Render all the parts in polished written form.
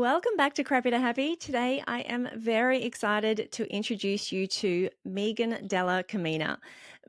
Welcome back to Crappy to Happy. Today I am very excited to introduce you to Megan Dalla-Camina.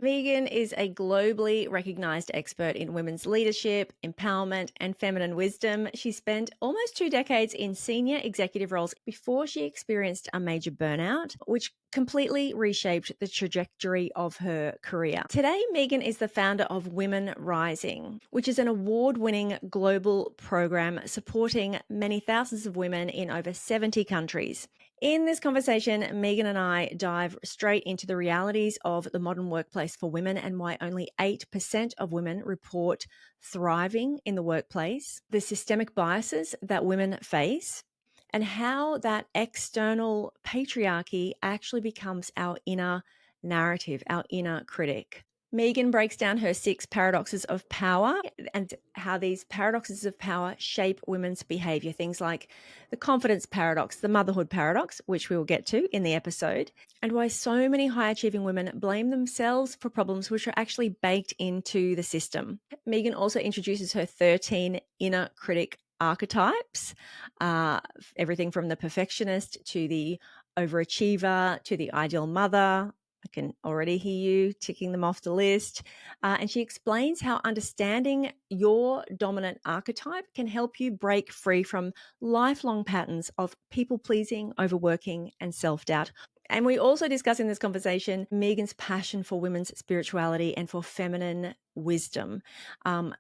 Megan is a globally recognized expert in women's leadership, empowerment, and feminine wisdom. She spent almost 2 decades in senior executive roles before she experienced a major burnout, which completely reshaped the trajectory of her career. Today, Megan is the founder of Women Rising, which is an award-winning global program supporting many thousands of women in over 70 countries. In this conversation, Megan and I dive straight into the realities of the modern workplace for women and why only 8% of women report thriving in the workplace, the systemic biases that women face, and how that external patriarchy actually becomes our inner narrative, our inner critic. Megan breaks down her 6 paradoxes of power and how these paradoxes of power shape women's behavior. Things like the confidence paradox, the motherhood paradox, which we will get to in the episode, and why so many high-achieving women blame themselves for problems which are actually baked into the system. Megan also introduces her 13 inner critic archetypes, everything from the perfectionist to the overachiever to the ideal mother. I can already hear you ticking them off the list. And she explains how understanding your dominant archetype can help you break free from lifelong patterns of people-pleasing, overworking, and self-doubt. And we also discuss in this conversation Megan's passion for women's spirituality and for feminine wisdom,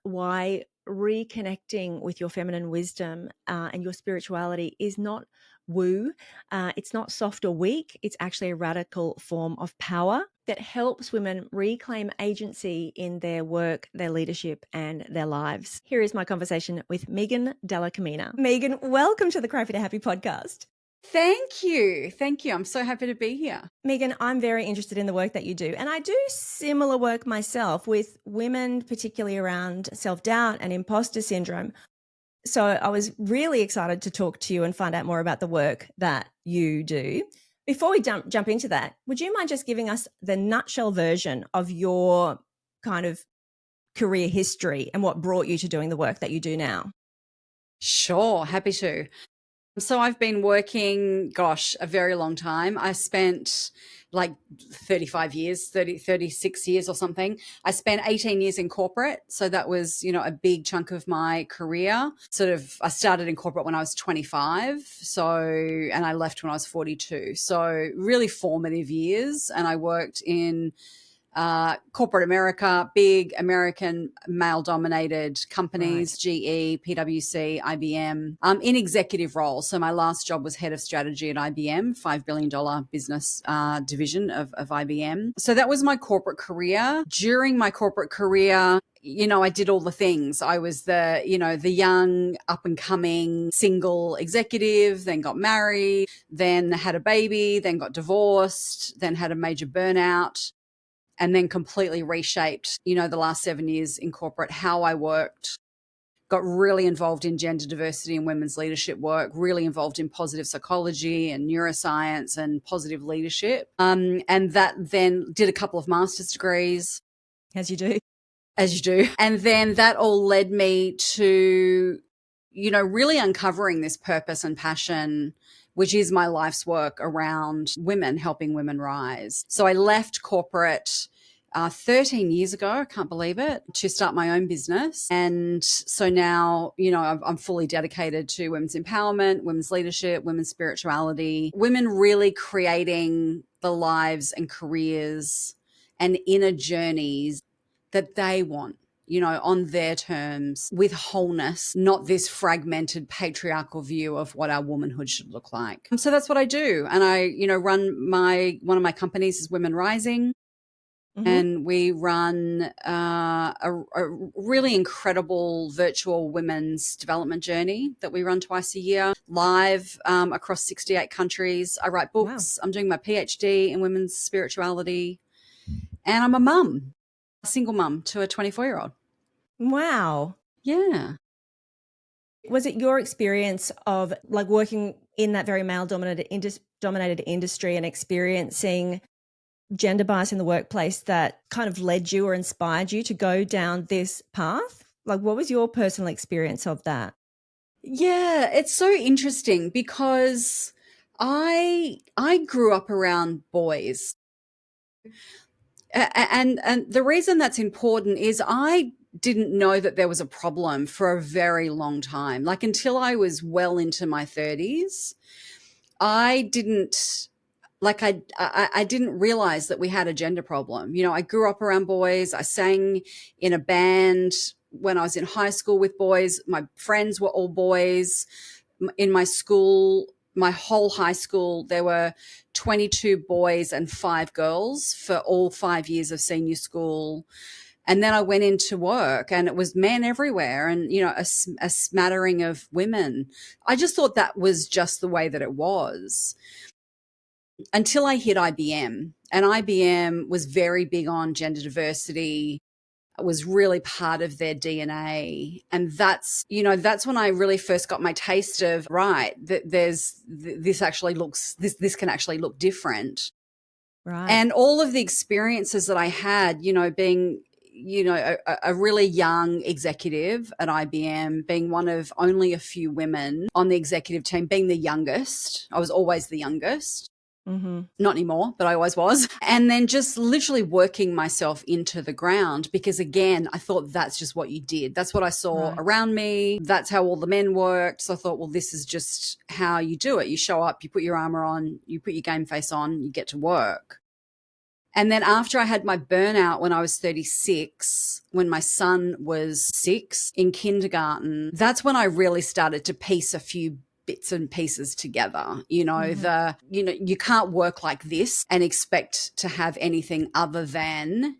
why reconnecting with your feminine wisdom and your spirituality is not woo. It's not soft or weak. It's actually a radical form of power that helps women reclaim agency in their work, their leadership, and their lives. Here is my conversation with Megan Dalla-Camina. Megan, welcome to the Crappy to Happy podcast. Thank you. Thank you. I'm so happy to be here. Megan, I'm very interested in the work that you do. And I do similar work myself with women, particularly around self-doubt and imposter syndrome. So I was really excited to talk to you and find out more about the work that you do. Before we jump into that, would you mind just giving us the nutshell version of your kind of career history and what brought you to doing the work that you do now? Sure. Happy to. So I've been working, a very long time. I spent like 35 years, 36 years or something. I spent 18 years in corporate. So that was, a big chunk of my career. I started in corporate when I was 25. And I left when I was 42. So really formative years. And I worked in corporate America, big American male-dominated companies, right. GE, PwC, IBM, in executive roles. So my last job was head of strategy at IBM, $5 billion business division of IBM. So that was my corporate career. During my corporate career, I did all the things. I was the young up and coming single executive, then got married, then had a baby, then got divorced, then had a major burnout. And then completely reshaped, the last 7 years in corporate, how I worked, got really involved in gender diversity and women's leadership work, really involved in positive psychology and neuroscience and positive leadership. And that then did a couple of master's degrees. As you do. And then that all led me to, really uncovering this purpose and passion, which is my life's work around women, helping women rise. So I left corporate 13 years ago, I can't believe it, to start my own business. And so now, I'm fully dedicated to women's empowerment, women's leadership, women's spirituality, women really creating the lives and careers and inner journeys that they want, on their terms, with wholeness, not this fragmented patriarchal view of what our womanhood should look like. So that's what I do. And I, run one of my companies is Women Rising. Mm-hmm. And we run a really incredible virtual women's development journey that we run twice a year, live across 68 countries. I write books. Wow. I'm doing my PhD in women's spirituality. And I'm a single mum to a 24-year-old. Wow. Yeah. Was it your experience of like working in that very male-dominated industry and experiencing gender bias in the workplace that kind of led you or inspired you to go down this path? Like, what was your personal experience of that? Yeah, it's so interesting because I grew up around boys. And the reason that's important is I didn't know that there was a problem for a very long time. Like until I was well into my 30s, I didn't I didn't realize that we had a gender problem. You know, I grew up around boys. I sang in a band when I was in high school with boys. My friends were all boys. In my school, my whole high school, there were 22 boys and 5 girls for all 5 years of senior school. And then I went into work and it was men everywhere and, you know, a smattering of women. I just thought that was just the way that it was until I hit IBM. And IBM was very big on gender diversity. It was really part of their DNA. And that's, you know, that's when I really first got my taste of, right, that this actually looks, this can actually look different. Right. And all of the experiences that I had, you know, being, you know, a really young executive at IBM, being one of only a few women on the executive team, being the youngest. I was always the youngest. Mm-hmm. Not anymore, but I always was. And then just literally working myself into the ground because, again, I thought that's just what you did. That's what I saw Right. around me. That's how all the men worked. So I thought, well, this is just how you do it. You show up, you put your armor on, you put your game face on, you get to work. And then after I had my burnout when I was 36, when my son was 6 in kindergarten, that's when I really started to piece a few bits and pieces together. You know, Mm-hmm. you can't work like this and expect to have anything other than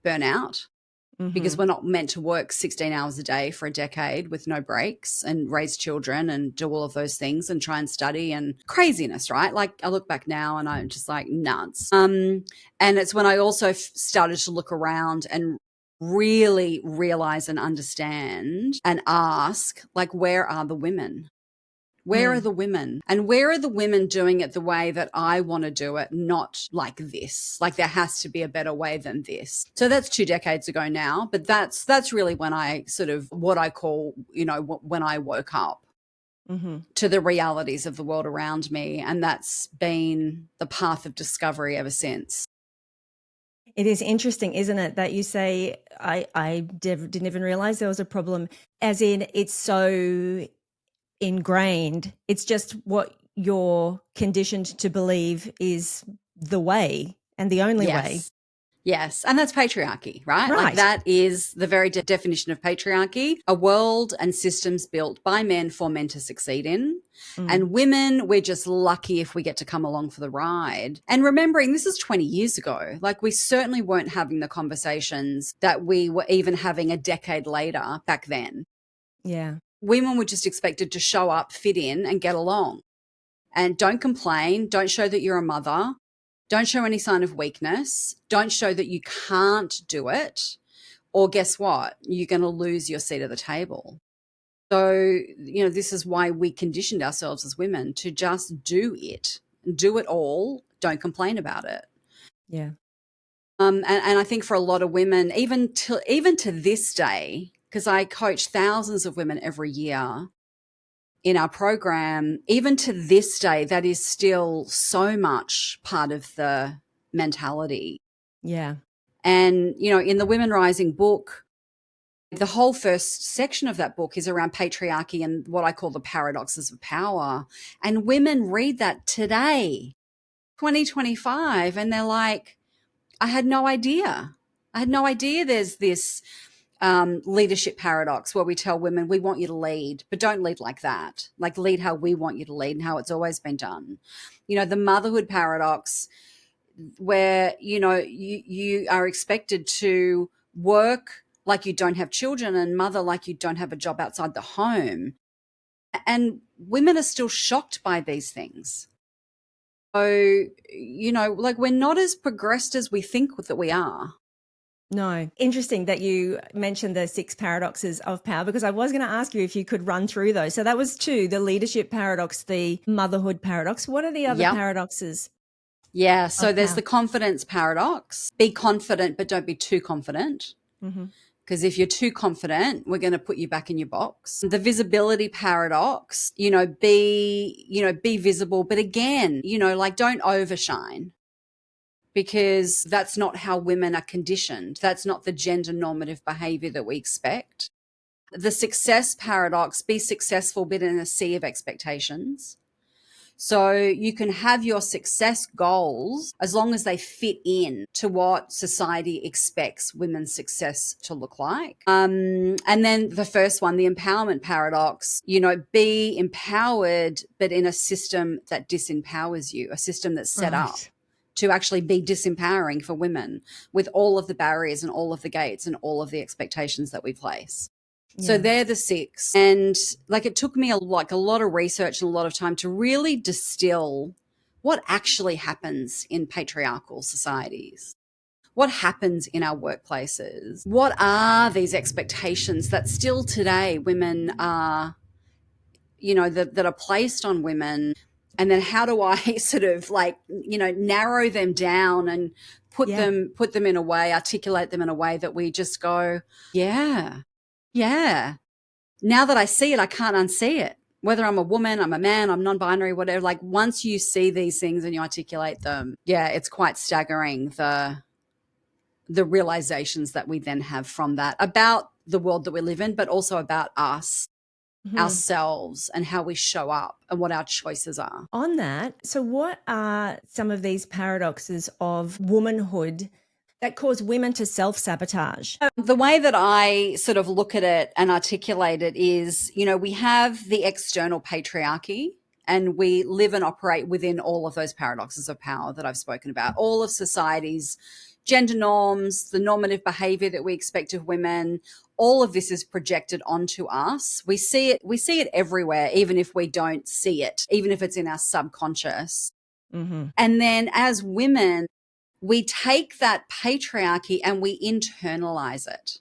burnout because Mm-hmm. we're not meant to work 16 hours a day for a decade with no breaks and raise children and do all of those things and try and study and craziness, right? Like I look back now and I'm just like nuts. And it's when I also started to look around and really realize and understand and ask, like, where are the women? Where are Mm. the women? And where are the women doing it the way that I want to do it, not like this? Like there has to be a better way than this. So that's 2 decades ago now, but that's really when I sort of what I call, you know, when I woke up Mm-hmm. to the realities of the world around me, and that's been the path of discovery ever since. It is interesting, isn't it, that you say, didn't even realize there was a problem, as in it's so ingrained. It's just what you're conditioned to believe is the way and the only way. Yes. Yes. And that's patriarchy, right? Like Right. that is the very definition of patriarchy, a world and systems built by men for men to succeed in. Mm. And women, we're just lucky if we get to come along for the ride. And remembering this is 20 years ago, like we certainly weren't having the conversations that we were even having a decade later back then. Yeah. Women were just expected to show up, fit in, and get along. And don't complain. Don't show that you're a mother. Don't show any sign of weakness. Don't show that you can't do it. Or guess what? You're going to lose your seat at the table. So, you know, this is why we conditioned ourselves as women to just do it all. Don't complain about it. Yeah. And I think for a lot of women, even to this day, because I coach thousands of women every year in our program, even to this day, that is still so much part of the mentality. Yeah. And, you know, in the Women Rising book, the whole first section of that book is around patriarchy and what I call the paradoxes of power. And women read that today, 2025, and they're like, I had no idea. I had no idea there's this leadership paradox where we tell women we want you to lead, but don't lead like that. Like lead how we want you to lead and how it's always been done. You know, the motherhood paradox where, you know, you are expected to work like you don't have children and mother like you don't have a job outside the home. And women are still shocked by these things. So, you know, like we're not as progressed as we think that we are. No. Interesting that you mentioned the 6 paradoxes of power, because I was going to ask you if you could run through those. So that was 2, the leadership paradox, the motherhood paradox. What are the other Yep. paradoxes Yeah. So of there's power? the confidence paradox. Be confident, but don't be too confident. Mm-hmm. Because if you're too confident, we're going to put you back in your box. The visibility paradox, be visible. But again, like don't overshine, because that's not how women are conditioned. That's not the gender normative behavior that we expect. The success paradox, be successful, but in a sea of expectations. So you can have your success goals as long as they fit in to what society expects women's success to look like. And then the first one, the empowerment paradox, be empowered, but in a system that disempowers you, a system that's set up Right. to actually be disempowering for women, with all of the barriers and all of the gates and all of the expectations that we place. So Yeah. they're the 6. And like it took me a lot of research and a lot of time to really distill what actually happens in patriarchal societies. What happens in our workplaces? What are these expectations that still today women are, that are placed on women? And then how do I sort of narrow them down and put Yeah. them in a way, articulate them in a way that we just go, yeah. Yeah. Now that I see it, I can't unsee it. Whether I'm a woman, I'm a man, I'm non-binary, whatever. Like once you see these things and you articulate them, it's quite staggering the realizations that we then have from that about the world that we live in, but also about us, Mhm. ourselves, and how we show up and what our choices are. On that, so what are some of these paradoxes of womanhood that cause women to self-sabotage? The way that I sort of look at it and articulate it is, we have the external patriarchy, and we live and operate within all of those paradoxes of power that I've spoken about, all of society's gender norms, the normative behavior that we expect of women. All of this is projected onto us. We see it everywhere, even if we don't see it, even if it's in our subconscious. Mm-hmm. And then as women, we take that patriarchy and we internalize it.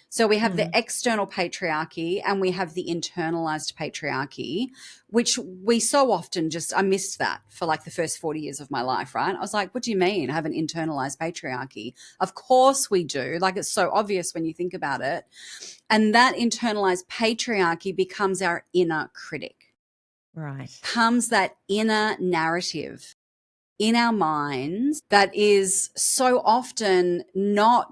So we have the external patriarchy and we have the internalized patriarchy, which we so often I missed that for like the first 40 years of my life, right? I was like, what do you mean I have an internalized patriarchy? Of course we do. Like it's so obvious when you think about it. And that internalized patriarchy becomes our inner critic, Right. becomes that inner narrative in our minds that is so often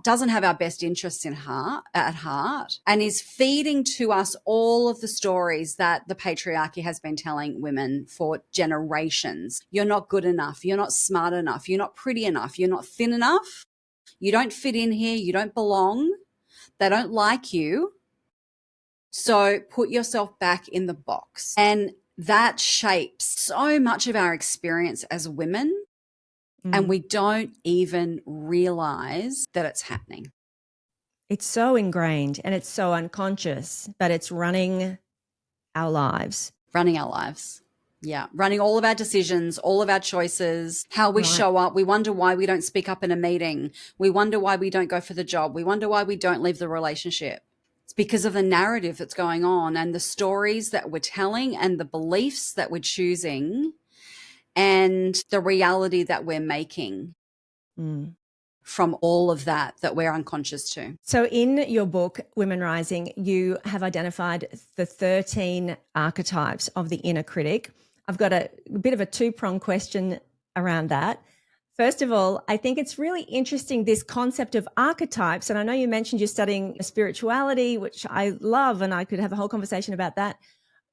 doesn't have our best interests at heart, and is feeding to us all of the stories that the patriarchy has been telling women for generations. You're not good enough. You're not smart enough. You're not pretty enough. You're not thin enough. You don't fit in here. You don't belong. They don't like you. So put yourself back in the box. And that shapes so much of our experience as women. And we don't even realize that it's happening. It's so ingrained and it's so unconscious, but it's running our lives. Running our lives. Yeah. Running all of our decisions, all of our choices, how we show up. We wonder why we don't speak up in a meeting. We wonder why we don't go for the job. We wonder why we don't leave the relationship. It's because of the narrative that's going on and the stories that we're telling and the beliefs that we're choosing and the reality that we're making from all of that we're unconscious to. So in your book, Women Rising, you have identified the 13 archetypes of the inner critic. I've got a bit of a two-pronged question around that. First of all, I think it's really interesting, this concept of archetypes. And I know you mentioned you're studying spirituality, which I love, and I could have a whole conversation about that.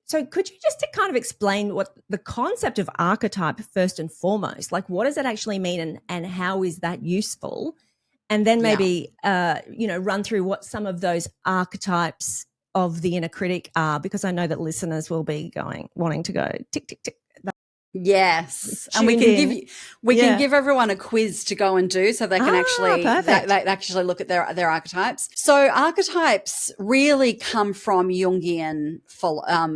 So could you just to kind of explain what the concept of archetype first and foremost, like what does it actually mean and how is that useful? And then maybe, run through what some of those archetypes of the inner critic are, because I know that listeners will be wanting to go tick, tick, tick. Yes. And we can give everyone a quiz to go and do so they can actually look at their archetypes. So archetypes really come from Jungian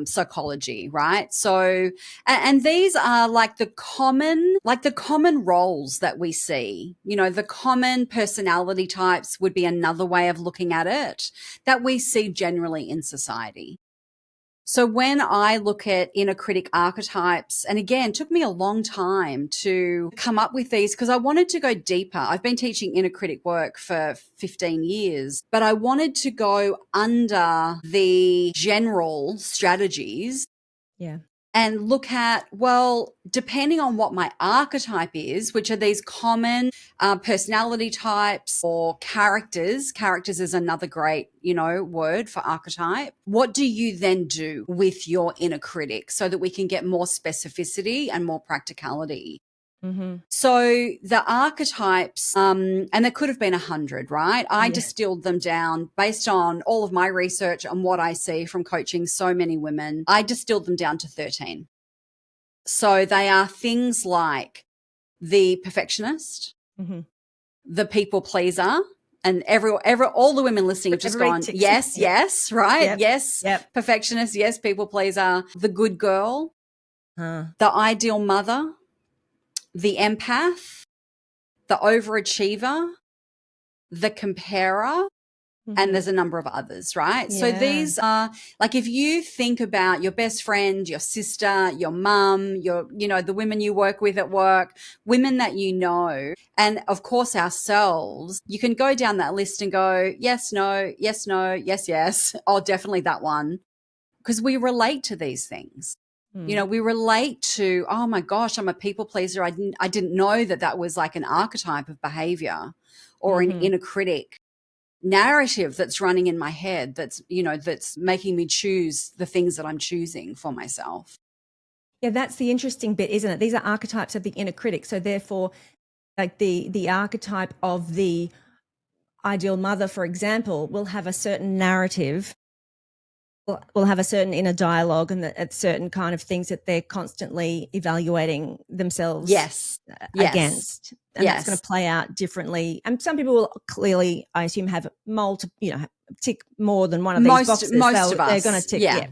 psychology, right? So, and these are like the common roles that we see, the common personality types would be another way of looking at it that we see generally in society. So when I look at inner critic archetypes, and again, it took me a long time to come up with these because I wanted to go deeper. I've been teaching inner critic work for 15 years, but I wanted to go under the general strategies Yeah. and look at, well, depending on what my archetype is, which are these common personality types or characters. Characters is another great, word for archetype. What do you then do with your inner critic so that we can get more specificity and more practicality? Mm-hmm. So the archetypes, and there could have been 100, right? I Yeah. distilled them down based on all of my research and what I see from coaching so many women. I distilled them down to 13. So they are things like the perfectionist, Mm-hmm. the people pleaser, and all the women listening have just Everybody gone, ticks. yes, Yep. yes, right? Yep. Yes, Yep. perfectionist, yes, people pleaser, the good girl, the ideal mother, the empath, the overachiever, the comparer, and Mm-hmm. there's a number of others, right? So Yeah. these are like, if you think about your best friend, your sister, your mum, the women you work with at work, women that you know, and of course ourselves, you can go down that list and go, yes, no, yes, no, yes, yes. Oh, definitely that one. Because we relate to these things. Mm. We relate to, oh my gosh, I'm a people pleaser. I didn't know that was like an archetype of behavior or an Mm-hmm. inner critic narrative that's running in my head that's making me choose the things that I'm choosing for myself. Yeah, that's the interesting bit, isn't it? These are archetypes of the inner critic. So therefore, like the archetype of the ideal mother, for example, will have a certain narrative, will have a certain inner dialogue and certain kind of things that they're constantly evaluating themselves Yes. Yes. against. And that's going Yes. to play out differently. And some people will clearly, I assume, have tick more than one of these Most boxes. most of They're going to us. tick, Yeah. yeah.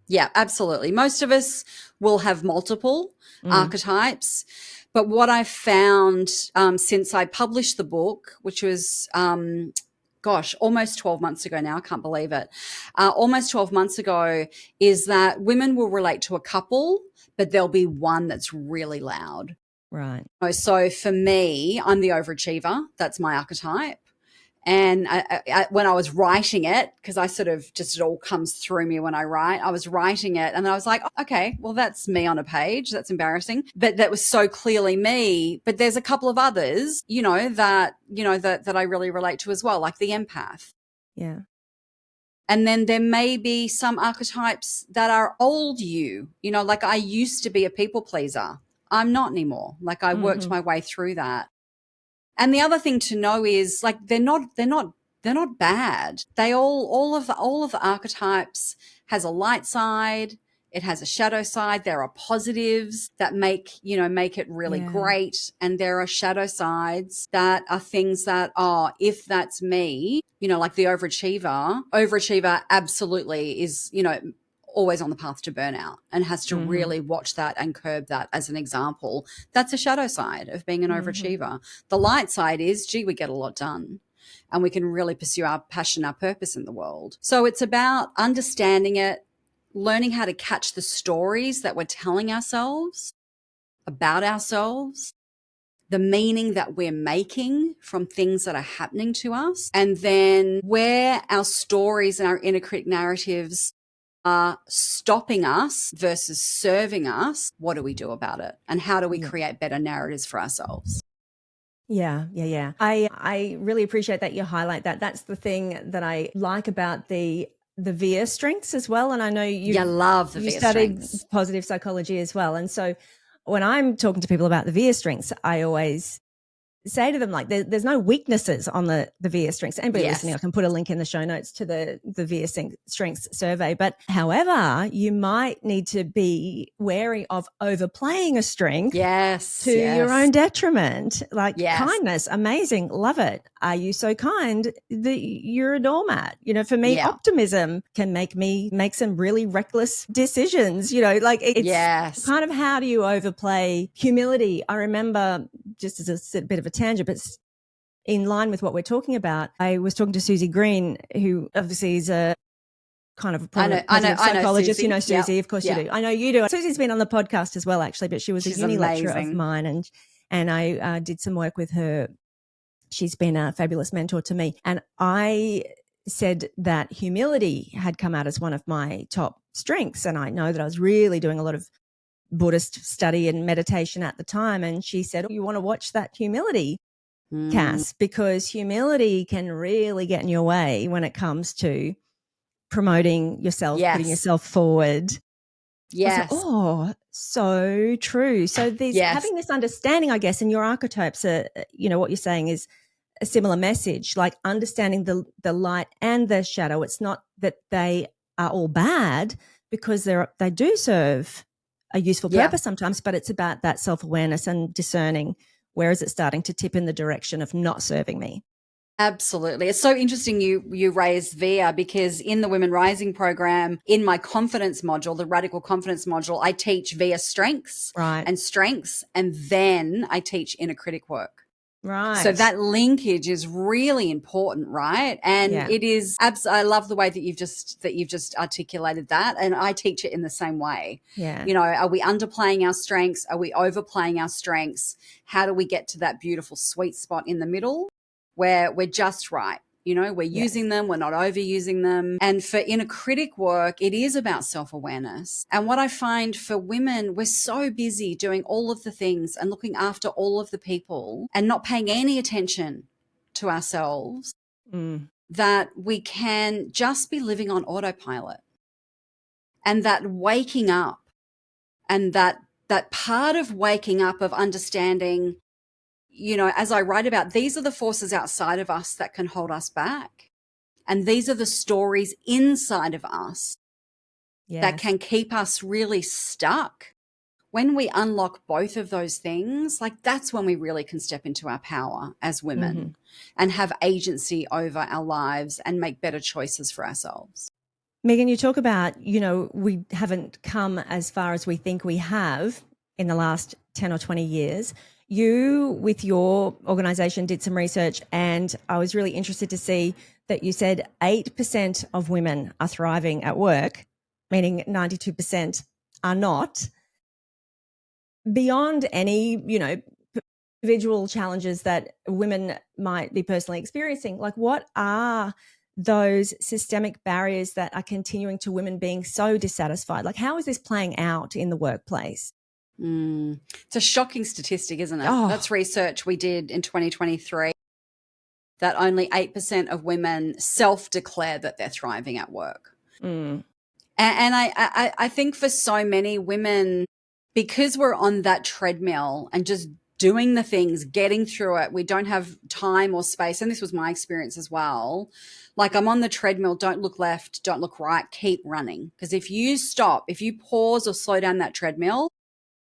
Yeah, absolutely. Most of us will have multiple Mm, archetypes. But what I've found since I published the book, which was, almost 12 months ago now, I can't believe it, almost 12 months ago, is that women will relate to a couple, but there'll be one that's really loud. right. So for me, I'm the overachiever. That's my archetype. And when I was writing it, because I sort of just, it all comes through me when I write, I was writing it and I was like, oh, okay, well, that's me on a page. That's embarrassing. But that was so clearly me. But there's a couple of others, that I really relate to as well, like the empath. Yeah. And then there may be some archetypes that are old like I used to be a people pleaser. I'm not anymore. Like I worked Mm-hmm. my way through that. And the other thing to know is like they're not bad. They all of the archetypes has a light side, it has a shadow side. There are positives that make it really Yeah. great, and there are shadow sides that are things that, oh, if that's me, like the overachiever absolutely is, always on the path to burnout and has to Mm-hmm. really watch that and curb that. As an example, that's a shadow side of being an Mm-hmm. overachiever. The light side is, gee, we get a lot done and we can really pursue our passion, our purpose in the world. So it's about understanding it, learning how to catch the stories that we're telling ourselves about ourselves, the meaning that we're making from things that are happening to us, and then where our stories and our inner critic narratives are stopping us versus serving us. What do we do about it? And how do we Yeah. create better narratives for ourselves? Yeah, yeah, yeah. I really appreciate that you highlight that. That's the thing that I like about the VIA strengths as well. And I know You love the you VIA studied strengths. positive psychology as well. And so when I'm talking to people about the VIA strengths, I always say to them, like, there's no weaknesses on the VIA strengths. Anybody listening, Yes. I can put a link in the show notes to the VIA strengths survey. But however, you might need to be wary of overplaying a strength Yes. to your Yes. own detriment. Like Yes. kindness, amazing, love it. Are you so kind that you're a doormat? For me, Yeah. optimism can make me make some really reckless decisions. Like it's Yes. kind of, how do you overplay humility? I remember, just as a bit of a tangent, but in line with what we're talking about, I was talking to Susie Green, who obviously is a kind of a prominent positive I know psychologist. You Susie. know Yep. Susie, of course you Yeah. do. I know you do. Susie's been on the podcast as well, actually, but she was a She's uni lecturer of amazing. mine, and I did some work with her. She's been a fabulous mentor to me. And I said that humility had come out as one of my top strengths. And I know that I was really doing a lot of Buddhist study and meditation at the time. And she said, you want to watch that humility, Cass, because humility can really get in your way when it comes to promoting yourself, putting Yes. yourself forward. I was like, Yes. oh, so true. So there's Yes. having this understanding, I guess, and your archetypes are, what you're saying is a similar message, like understanding the light and the shadow. It's not that they are all bad, because they do serve a useful purpose sometimes, but it's about that self-awareness and discerning where is it starting to tip in the direction of not serving me. Absolutely. It's so interesting you raised VIA, because in the Women Rising program, in my confidence module, the radical confidence module, I teach VIA strengths, Right. and then I teach inner critic work. Right. So that linkage is really important, right? And it is I love the way that you've just articulated that, and I teach it in the same way. Yeah. Are we underplaying our strengths? Are we overplaying our strengths? How do we get to that beautiful sweet spot in the middle where we're just right? We're using them, we're not overusing them. And for inner critic work, it is about self-awareness. And what I find for women, we're so busy doing all of the things and looking after all of the people and not paying any attention to ourselves that we can just be living on autopilot. And that waking up, and that part of waking up of understanding, as I write about, these are the forces outside of us that can hold us back. And these are the stories inside of us that can keep us really stuck. When we unlock both of those things, like that's when we really can step into our power as women and have agency over our lives and make better choices for ourselves. Megan, you talk about, we haven't come as far as we think we have in the last 10 or 20 years. You, with your organization, did some research, and I was really interested to see that you said 8% of women are thriving at work, meaning 92% are not. Beyond any, individual challenges that women might be personally experiencing, like what are those systemic barriers that are continuing to women being so dissatisfied? Like, how is this playing out in the workplace? It's a shocking statistic, isn't it? Oh. That's research we did in 2023, that only 8% of women self-declare that they're thriving at work. And I think for so many women, because we're on that treadmill and just doing the things, getting through it, we don't have time or space. And this was my experience as well. Like, I'm on the treadmill, don't look left, don't look right, keep running. Because if you stop, if you pause or slow down that treadmill,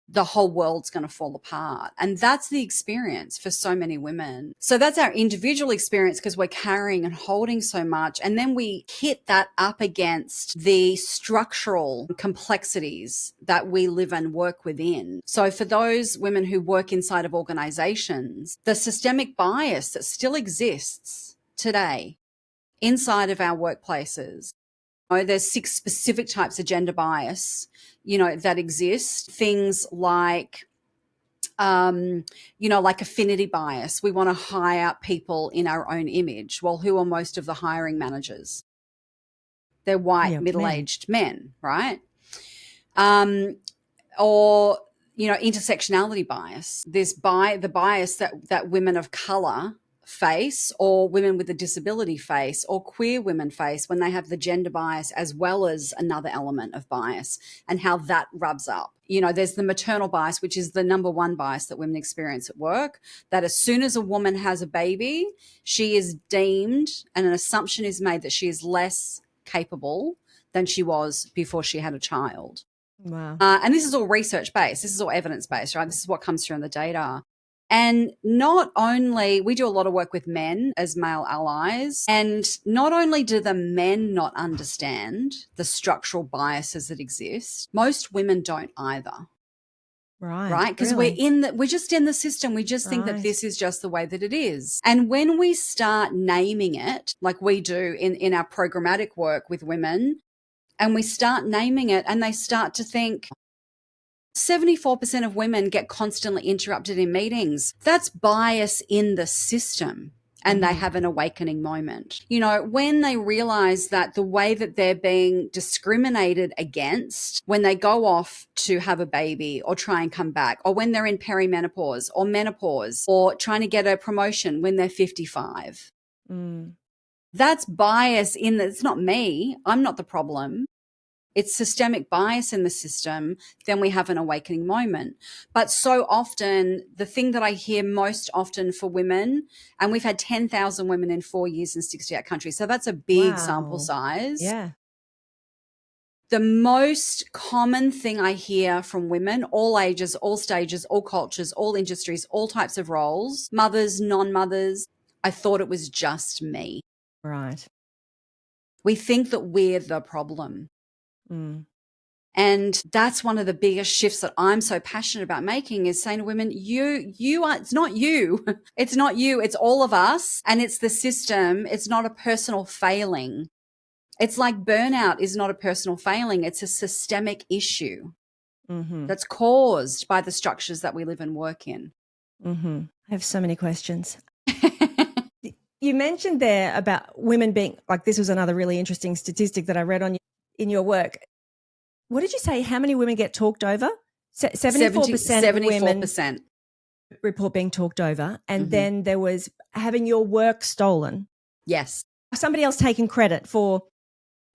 the whole world's going to fall apart. And that's the experience for so many women. So that's our individual experience, because we're carrying and holding so much. And then we hit that up against the structural complexities that we live and work within. So for those women who work inside of organizations, the systemic bias that still exists today inside of our workplaces, there's 6 specific types of gender bias, that exist. Things like, like affinity bias. We want to hire people in our own image. Well, who are most of the hiring managers? They're white, middle-aged men, right? Or, intersectionality bias. There's the bias that women of color face, or women with a disability face, or queer women face when they have the gender bias as well as another element of bias, and how that rubs up. There's the maternal bias, which is the number one bias that women experience at work, that as soon as a woman has a baby, she is deemed, and an assumption is made that she is less capable than she was before she had a child. Wow. And this is all research-based. This is all evidence-based, right? This is what comes through in the data. And not only, we do a lot of work with men as male allies, and not only do the men not understand the structural biases that exist, most women don't either. Right? Because we're just in the system. We just think that this is just the way that it is. And when we start naming it, like we do in our programmatic work with women, and we start naming it, and they start to think 74% of women get constantly interrupted in meetings. That's bias in the system. And they have an awakening moment. You know, when they realize that the way that they're being discriminated against when they go off to have a baby or try and come back, or when they're in perimenopause or menopause, or trying to get a promotion when they're 55. That's bias in that. It's not me. I'm not the problem. It's systemic bias in the system. Then we have an awakening moment. But so often, the thing that I hear most often for women, and we've had 10,000 women in 4 years in 68 countries, so that's a big sample size. Yeah. The most common thing I hear from women, all ages, all stages, all cultures, all industries, all types of roles, mothers, non-mothers, I thought it was just me. Right. We think that we're the problem. And that's one of the biggest shifts that I'm so passionate about making, is saying to women, you are, it's not you. It's not you. It's all of us. And it's the system. It's not a personal failing. It's like burnout is not a personal failing. It's a systemic issue that's caused by the structures that we live and work in. I have so many questions. You mentioned there about women being, like, this was another really interesting statistic that I read on in your work. What did you say? How many women get talked over? 74% of women report being talked over. And then there was having your work stolen. Yes. Somebody else taking credit for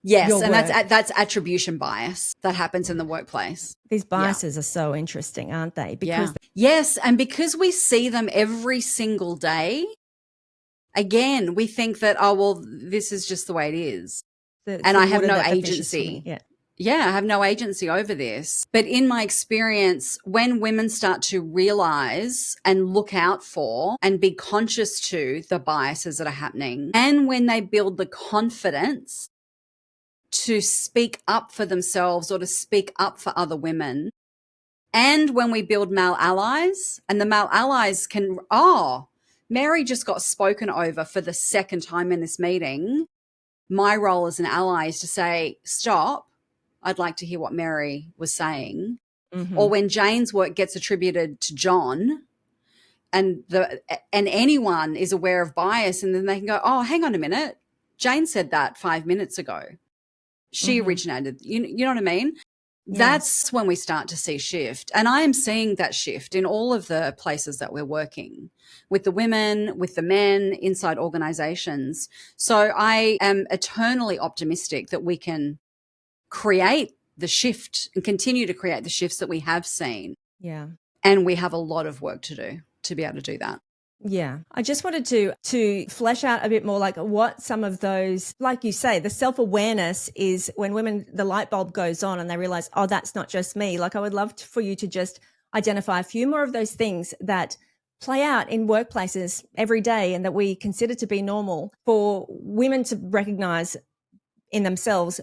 your and work. That's attribution bias that happens in the workplace. These biases are so interesting, aren't they? Because yes, and because we see them every single day, again, we think that, oh, well, this is just the way it is. And I have no agency. Yeah, I have no agency over this. But in my experience, when women start to realize and look out for and be conscious to the biases that are happening, and when they build the confidence to speak up for themselves or to speak up for other women, and when we build male allies, and the male allies can, Mary just got spoken over for the second time in this meeting. My role as an ally is to say, stop. I'd like to hear what Mary was saying. Or when Jane's work gets attributed to John, and anyone is aware of bias, and then they can go, oh, hang on a minute. Jane said that 5 minutes ago. She originated. You know what I mean? Yeah. That's when we start to see shift. And I am seeing that shift in all of the places that we're working, with the women, with the men, inside organizations. So I am eternally optimistic that we can create the shift and continue to create the shifts that we have seen. Yeah. And we have a lot of work to do to be able to do that. Yeah. I just wanted to flesh out a bit more, like, what some of those, like you say, the self-awareness is when women, the light bulb goes on and they realize, oh, that's not just me. Like, I would love for you to just identify a few more of those things that play out in workplaces every day and that we consider to be normal, for women to recognize in themselves.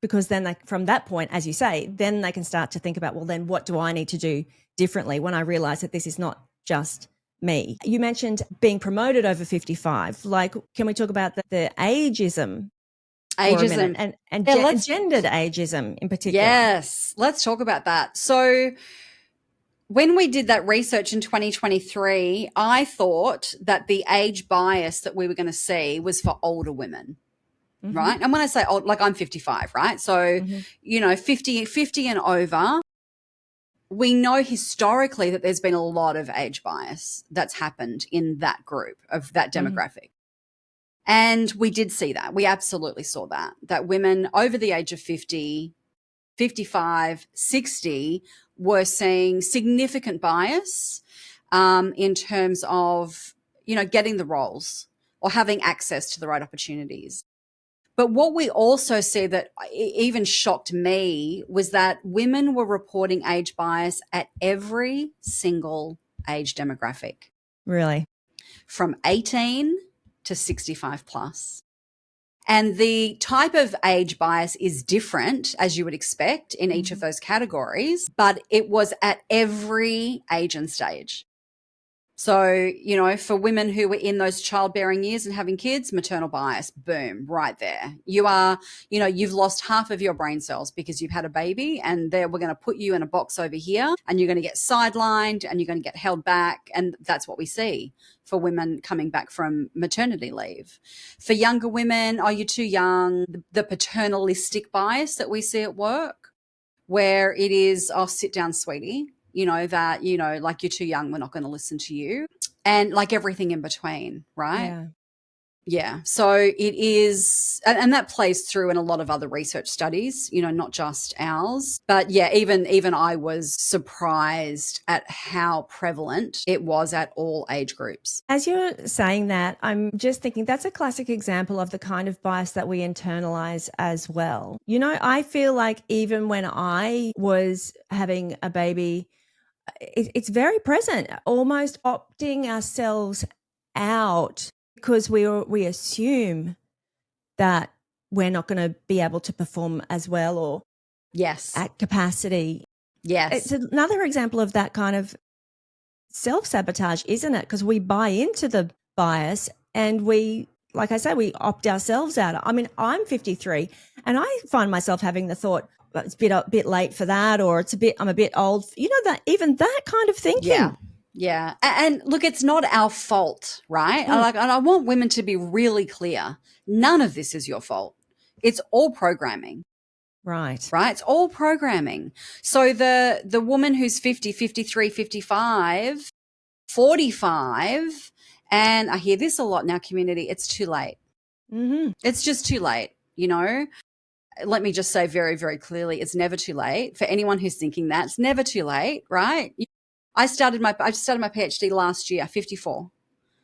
Because then from that point, as you say, then they can start to think about, well, then what do I need to do differently when I realize that this is not just me? You mentioned being promoted over 55. Like, can we talk about the ageism? And gendered ageism in particular? Yes, let's talk about that. So when we did that research in 2023, I thought that the age bias that we were going to see was for older women. Right. And when I say old, like, I'm 55, right? So, 50 and over, we know historically that there's been a lot of age bias that's happened in that group of that demographic. And we did see that. We absolutely saw that women over the age of 50, 55, 60 were seeing significant bias in terms of, getting the roles or having access to the right opportunities. But what we also see that even shocked me was that women were reporting age bias at every single age demographic. Really? From 18 to 65 plus. And the type of age bias is different, as you would expect, in each of those categories, but it was at every age and stage. So, for women who were in those childbearing years and having kids, maternal bias, boom, right there. You've lost half of your brain cells because you've had a baby, and we're going to put you in a box over here, and you're going to get sidelined and you're going to get held back. And that's what we see for women coming back from maternity leave. For younger women, are you too young? The paternalistic bias that we see at work, where it is, oh, sit down, sweetie. Like, you're too young, we're not going to listen to you. And like everything in between, right? Yeah. Yeah. So it is, and that plays through in a lot of other research studies, not just ours. But yeah, even I was surprised at how prevalent it was at all age groups. As you're saying that, I'm just thinking that's a classic example of the kind of bias that we internalize as well. I feel like even when I was having a baby, it's very present, almost opting ourselves out because we assume that we're not going to be able to perform as well or Yes. at capacity. Yes. It's another example of that kind of self-sabotage, isn't it? Because we buy into the bias and we, like I say, we opt ourselves out. I mean, I'm 53 and I find myself having the thought, well, it's a bit late for that, or I'm a bit old. That even that kind of thinking. Yeah. Yeah. And look, it's not our fault, right? And I want women to be really clear. None of this is your fault. It's all programming. Right. It's all programming. So the woman who's 50, 53, 55, 45, and I hear this a lot in our community, it's too late. Mm-hmm. It's just too late, Let me just say very, very clearly, it's never too late. For anyone who's thinking that, it's never too late, right? I started my PhD last year, 54.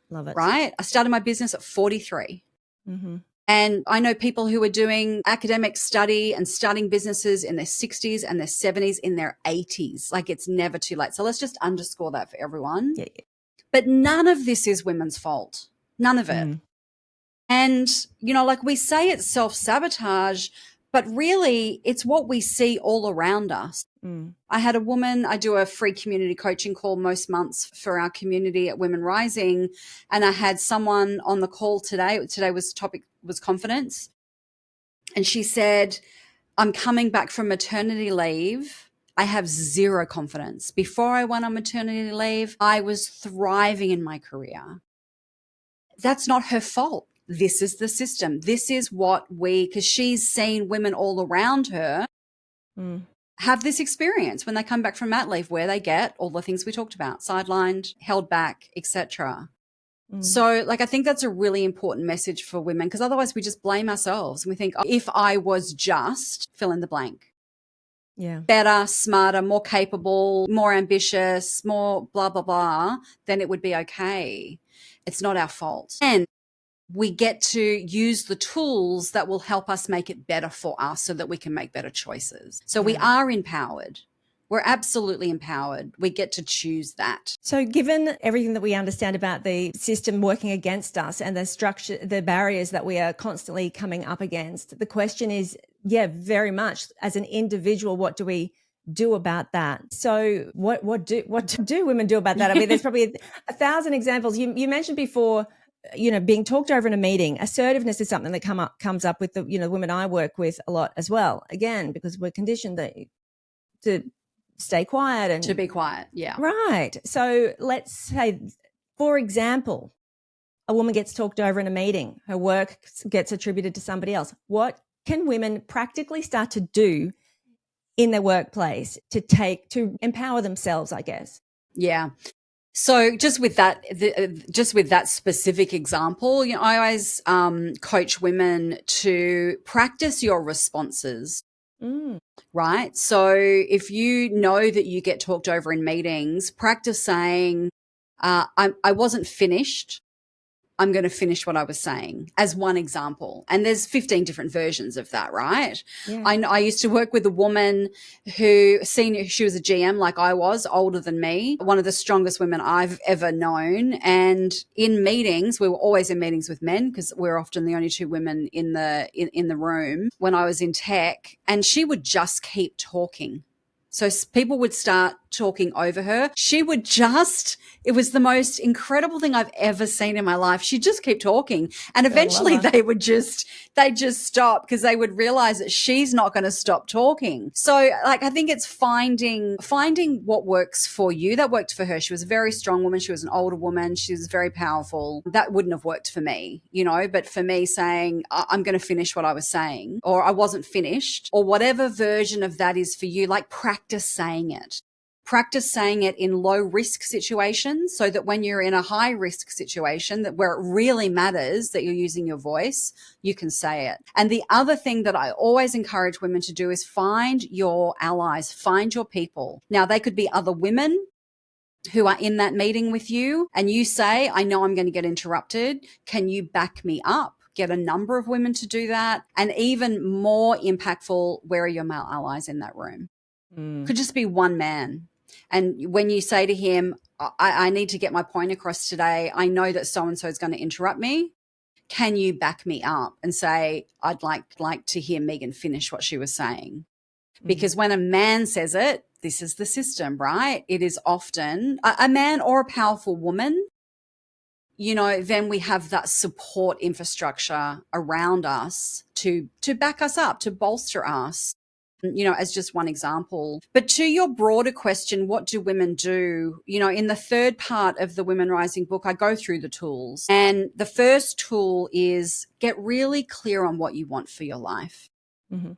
Love it. Right? I started my business at 43. Mm-hmm. And I know people who are doing academic study and starting businesses in their 60s and their 70s, in their 80s. Like, it's never too late. So let's just underscore that for everyone. Yeah. But none of this is women's fault. None of it. Mm. And, like we say it's self-sabotage, but really it's what we see all around us. Mm. I do a free community coaching call most months for our community at Women Rising. And I had someone on the call today. Topic was confidence. And she said, I'm coming back from maternity leave. I have zero confidence. Before I went on maternity leave, I was thriving in my career. That's not her fault. This is the system. This is because she's seen women all around her have this experience when they come back from mat leave, where they get all the things we talked about, sidelined, held back, etc. So I think that's a really important message for women, because otherwise we just blame ourselves and we think, oh, if I was just fill in the blank. Yeah. Better, smarter, more capable, more ambitious, more blah, blah, blah, then it would be okay. It's not our fault. And we get to use the tools that will help us make it better for us so that we can make better choices. So we are empowered. We're absolutely empowered. We get to choose that. So given everything that we understand about the system working against us and the structure, the barriers that we are constantly coming up against, the question is, very much as an individual, what do we do about that? So what do women do about that? I mean, there's probably 1,000 examples. You mentioned before, being talked over in a meeting. Assertiveness is something that comes up with the women I work with a lot as well. Again, because we're conditioned to stay quiet and to be quiet. Yeah. Right. So let's say, for example, a woman gets talked over in a meeting. Her work gets attributed to somebody else. What can women practically start to do in their workplace to empower themselves, I guess? Yeah. So just with that specific example, I always coach women to practice your responses. Right? So if you know that you get talked over in meetings, practice saying, I wasn't finished. I'm going to finish what I was saying, as one example. And there's 15 different versions of that, right? Yeah. I used to work with a woman she was a GM like I was, older than me, one of the strongest women I've ever known. And in meetings, we were always in meetings with men because we're often the only two women in the room when I was in tech, and she would just keep talking. So people would start talking over her, she would just, it was the most incredible thing I've ever seen in my life. She'd just keep talking. And Gotta love eventually her. they'd just stop because they would realize that she's not going to stop talking. So like, I think it's finding what works for you. That worked for her. She was a very strong woman. She was an older woman. She was very powerful. That wouldn't have worked for me, but for me saying, I'm going to finish what I was saying, or I wasn't finished, or whatever version of that is for you, like practice saying it. Practice saying it in low risk situations so that when you're in a high risk situation that where it really matters that you're using your voice, you can say it. And the other thing that I always encourage women to do is find your allies, find your people. Now, they could be other women who are in that meeting with you and you say, I know I'm going to get interrupted. Can you back me up? Get a number of women to do that. And even more impactful, where are your male allies in that room? Could just be one man. And when you say to him, I need to get my point across today. I know that so-and-so is going to interrupt me. Can you back me up and say, I'd like to hear Megan finish what she was saying? Because when a man says it, this is the system, right? It is often a man or a powerful woman, then we have that support infrastructure around us to back us up, to bolster us. As just one example. But to your broader question, what do women do? In the third part of the Women Rising book, I go through the tools. And the first tool is get really clear on what you want for your life. Mm-hmm.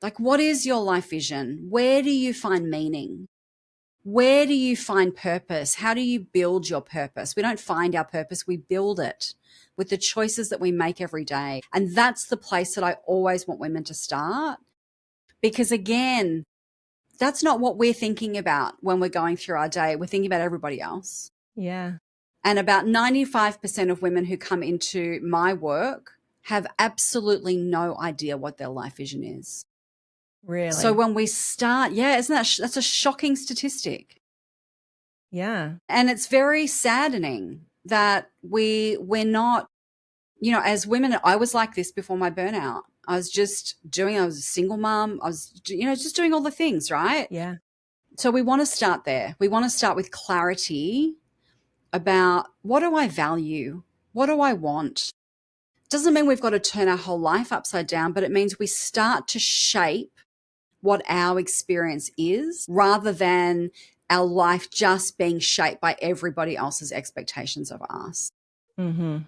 Like, what is your life vision? Where do you find meaning? Where do you find purpose? How do you build your purpose? We don't find our purpose, we build it with the choices that we make every day. And that's the place that I always want women to start. Because again, that's not what we're thinking about when we're going through our day. We're thinking about everybody else. Yeah. And about 95% of women who come into my work have absolutely no idea what their life vision is. Really? So when we start, isn't that's a shocking statistic. Yeah. And it's very saddening that we're not, as women, I was like this before my burnout. I was a single mom. I was, just doing all the things, right? Yeah. So we want to start there. We want to start with clarity about what do I value? What do I want? Doesn't mean we've got to turn our whole life upside down, but it means we start to shape what our experience is rather than our life just being shaped by everybody else's expectations of us. Mm-hmm.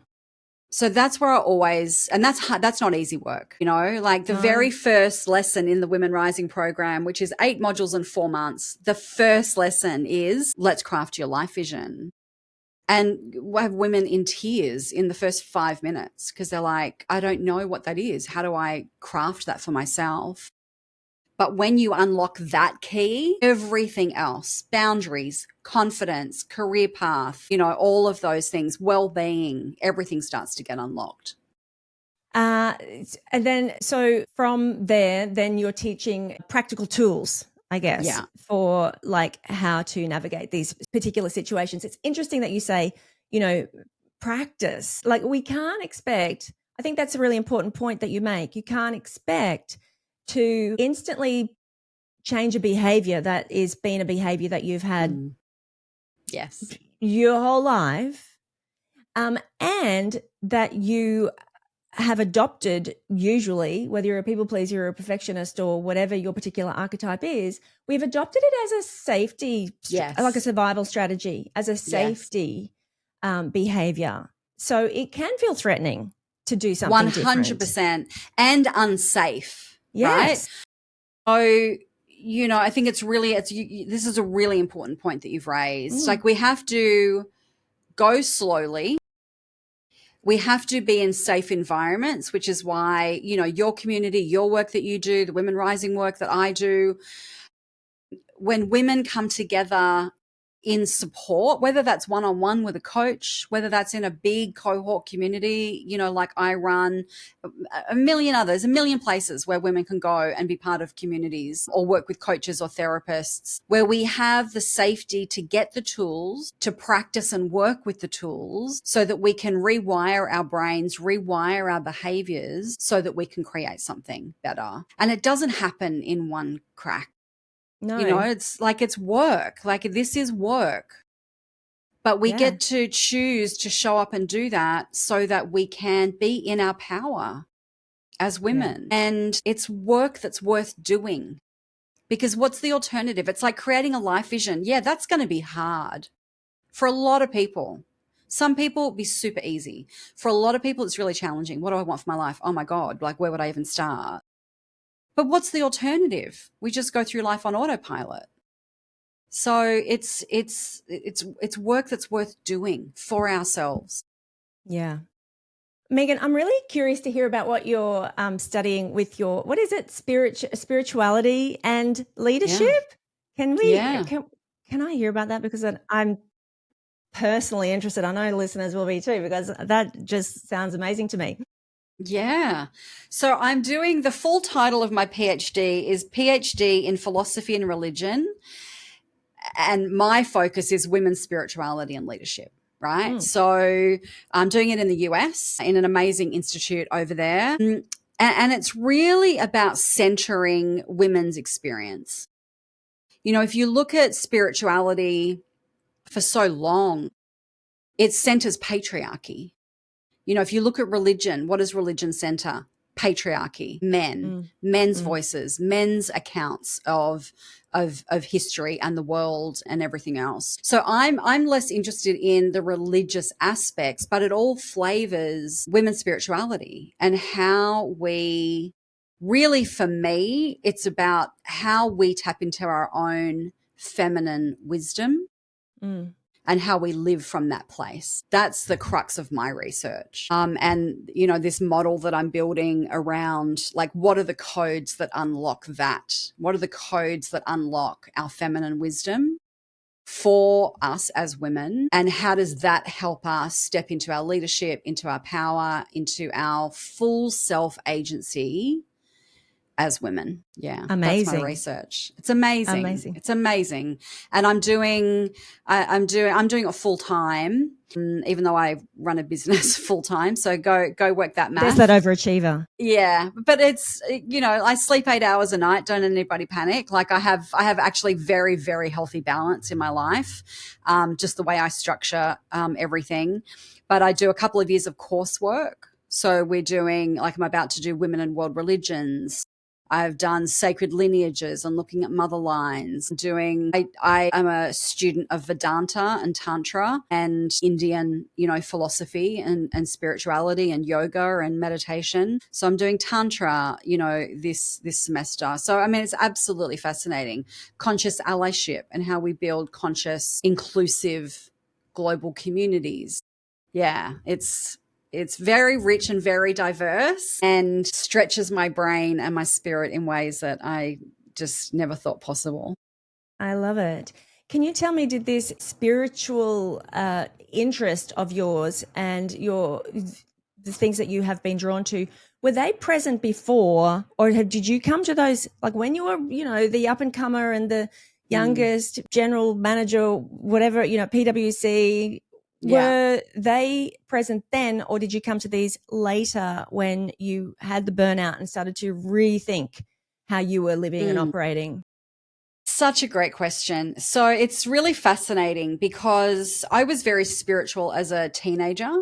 So that's where I always, and that's hard, that's not easy work, like the No. very first lesson in the Women Rising program, which is 8 modules in 4 months. The first lesson is let's craft your life vision. And we have women in tears in the first 5 minutes because they're like, I don't know what that is. How do I craft that for myself? But when you unlock that key, everything else, boundaries, confidence, career path, all of those things, well-being, everything starts to get unlocked. And then, so from there, then you're teaching practical tools, I guess, for like how to navigate these particular situations. It's interesting that you say, practice. Like we can't expect, I think that's a really important point that you make. You can't expect to instantly change a behavior that is been a behavior that you've had yes your whole life, and that you have adopted, usually, whether you're a people pleaser or a perfectionist or whatever your particular archetype is, we've adopted it as a safety, like a survival strategy, as a safety behavior. So it can feel threatening to do something 100% different. and unsafe, right? So, I think this is a really important point that you've raised. Like we have to go slowly. We have to be in safe environments, which is why, your community, your work that you do, the Women Rising work that I do, when women come together in support, whether that's one-on-one with a coach, whether that's in a big cohort community, like I run, a million places where women can go and be part of communities or work with coaches or therapists, where we have the safety to get the tools, to practice and work with the tools so that we can rewire our brains, rewire our behaviors so that we can create something better. And it doesn't happen in one crack. No. It's like it's work. Like this is work. But we Yeah. get to choose to show up and do that so that we can be in our power as Yeah. women. And it's work that's worth doing. Because what's the alternative? It's like creating a life vision. Yeah, that's going to be hard for a lot of people. Some people it'll be super easy. For a lot of people, it's really challenging. What do I want for my life? Oh my God, like where would I even start? But what's the alternative? We just go through life on autopilot. So it's work that's worth doing for ourselves. Yeah. Megan, I'm really curious to hear about what you're studying with your, what is it, spirituality and leadership? Yeah. Can we, Yeah. can I hear about that? Because I'm personally interested. I know listeners will be too, because that just sounds amazing to me. Yeah. So I'm doing the full title of my PhD is PhD in Philosophy and Religion. And my focus is women's spirituality and leadership. Right. Mm, So I'm doing it in the US in an amazing institute over there. And it's really about centering women's experience. If you look at spirituality for so long, it centers patriarchy. If you look at religion, what does religion center? Patriarchy, mm, men's mm. voices, men's accounts of history and the world and everything else. So I'm less interested in the religious aspects, but it all flavors women's spirituality and how we really, for me, it's about how we tap into our own feminine wisdom Mm. and how we live from that place. That's the crux of my research. This model that I'm building around, like, what are the codes that unlock that? What are the codes that unlock our feminine wisdom for us as women? And how does that help us step into our leadership, into our power, into our full self agency as women? Yeah, that's my Amazing. research. It's amazing. Amazing. It's amazing. And I'm doing it full time, even though I run a business full time. So go work that There's that math. overachiever. Yeah, but I sleep 8 hours a night. Don't anybody panic. Like I have actually very, very healthy balance in my life, just the way I structure everything. But I do a couple of years of coursework. So we're doing, like, I'm about to do women and world religions. I've done sacred lineages and looking at mother lines. I am a student of Vedanta and Tantra and Indian, philosophy and spirituality and yoga and meditation. So I'm doing Tantra, this semester. So, I mean, it's absolutely fascinating. Conscious allyship and how we build conscious, inclusive global communities. Yeah, it's very rich and very diverse and stretches my brain and my spirit in ways that I just never thought possible. I love it. Can you tell me, did this spiritual interest of yours and the things that you have been drawn to, were they present before, or did you come to those like when you were, the up and comer and the Mm, youngest general manager, whatever, PwC? yeah. Were they present then, or did you come to these later when you had the burnout and started to rethink how you were living and Mm. operating? Such a great question. So it's really fascinating because I was very spiritual as a teenager.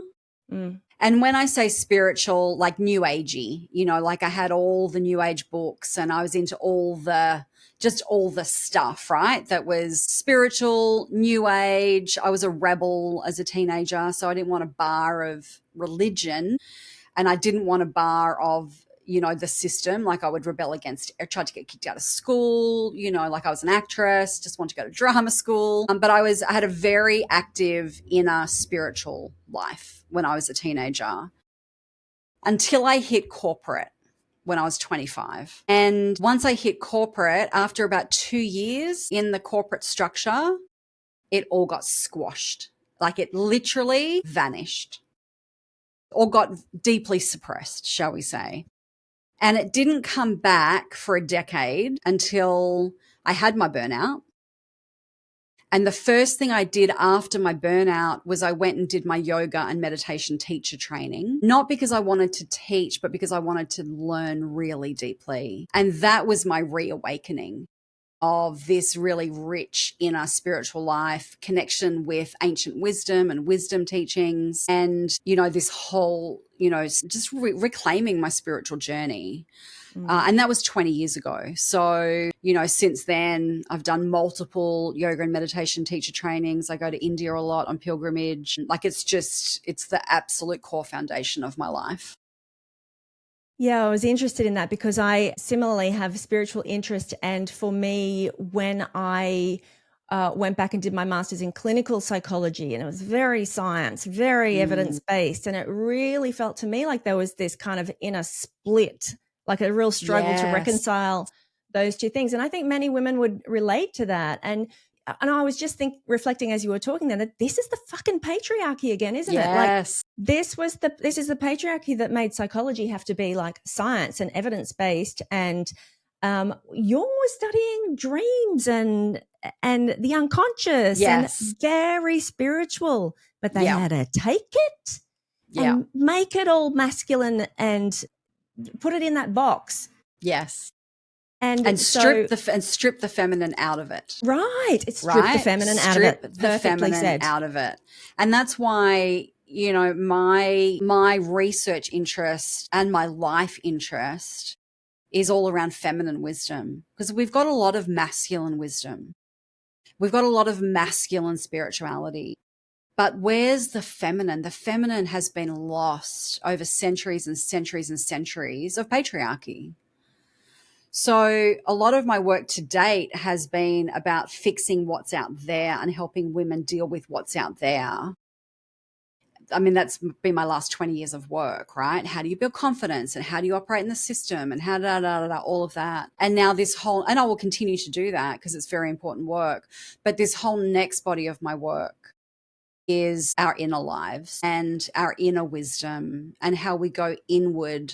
Mm, And when I say spiritual, like new agey, like I had all the new age books and I was into all the stuff, right? That was spiritual, new age. I was a rebel as a teenager. So I didn't want a bar of religion and I didn't want a bar of, the system. Like I would rebel against, I tried to get kicked out of school, like I was an actress, just wanted to go to drama school. But I had a very active inner spiritual life when I was a teenager until I hit corporate when I was 25. And once I hit corporate, after about 2 years in the corporate structure, it all got squashed. Like it literally vanished or got deeply suppressed, shall we say. And it didn't come back for a decade until I had my burnout. And the first thing I did after my burnout was I went and did my yoga and meditation teacher training, not because I wanted to teach, but because I wanted to learn really deeply. And that was my reawakening. of this really rich inner spiritual life, connection with ancient wisdom and wisdom teachings, and, this whole, just reclaiming my spiritual journey. Mm. And that was 20 years ago. So, since then, I've done multiple yoga and meditation teacher trainings. I go to India a lot on pilgrimage. Like, it's the absolute core foundation of my life. Yeah, I was interested in that because I similarly have spiritual interest. And for me, when I went back and did my master's in clinical psychology, and it was very science, very evidence-based, and it really felt to me like there was this kind of inner split, like a real struggle to Yes. reconcile those two things. And I think many women would relate to that. And I was just reflecting as you were talking then that this is the fucking patriarchy again, isn't it? Like, Yes. this is the patriarchy that made psychology have to be like science and evidence-based. And you're studying dreams and the unconscious, Yes. and very spiritual, but they had to take it and make it all masculine and put it in that box. Yes. And strip the feminine out of it. Right. It's stripped the feminine out of it. Strip the feminine out of it. And that's why, my research interest and my life interest is all around feminine wisdom, because we've got a lot of masculine wisdom. We've got a lot of masculine spirituality. But where's the feminine? The feminine has been lost over centuries and centuries and centuries of patriarchy. So a lot of my work to date has been about fixing what's out there and helping women deal with what's out there. I mean, that's been my last 20 years of work, right? How do you build confidence, and how do you operate in the system, and how all of that. And now and I will continue to do that because it's very important work. But this whole next body of my work is our inner lives and our inner wisdom, and how we go inward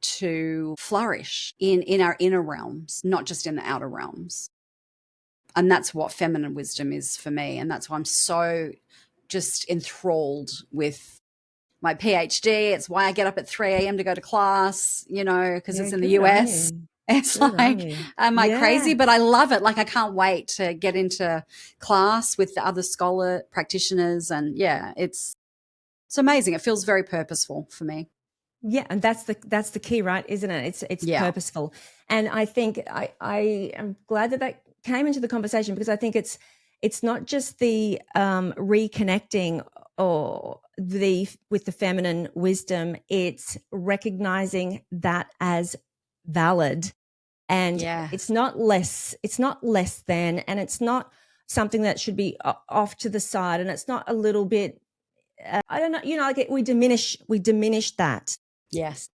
to flourish in our inner realms, not just in the outer realms. And that's what feminine wisdom is for me. And that's why I'm so just enthralled with my PhD. It's why I get up at 3 a.m. to go to class, because it's in the US. It's like, am I crazy? But I love it. Like, I can't wait to get into class with the other scholar practitioners. And it's amazing. It feels very purposeful for me. Yeah, and that's the key, right? Isn't it? It's purposeful. And I think I am glad that came into the conversation, because I think it's not just the reconnecting with the feminine wisdom. It's recognizing that as valid, and it's not less than, and it's not something that should be off to the side, and it's not a little bit I don't know, like we diminish that. Yes.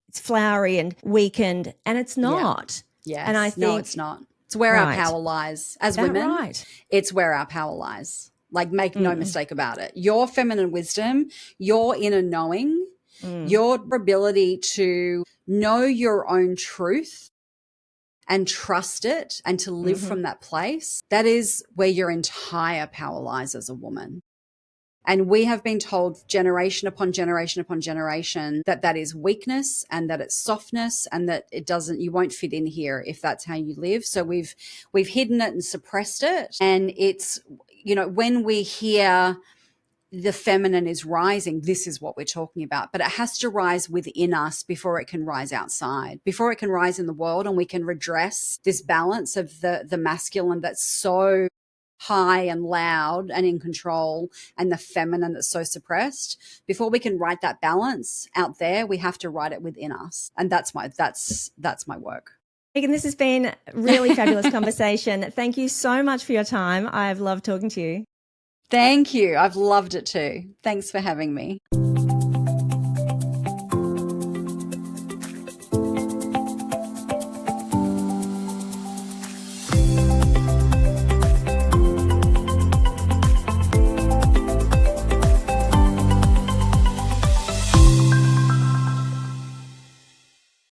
It's flowery and weakened, and it's not. Yes. And I think, no, it's not. It's where our power lies as women. Right. It's where our power lies. Like, make no mistake about it. Your feminine wisdom, your inner knowing, your ability to know your own truth and trust it, and to live from that place, that is where your entire power lies as a woman. And we have been told generation upon generation upon generation that is weakness, and that it's softness, and that you won't fit in here if that's how you live. So we've hidden it and suppressed it. And it's, when we hear the feminine is rising, this is what we're talking about. But it has to rise within us before it can rise outside, before it can rise in the world, and we can redress this balance of the masculine that's so high and loud and in control, and the feminine that's so suppressed. Before we can write that balance out there, we have to write it within us. And that's my work. Megan, this has been a really fabulous conversation. Thank you so much for your time. I've loved talking to you. Thank you. I've loved it too. Thanks for having me.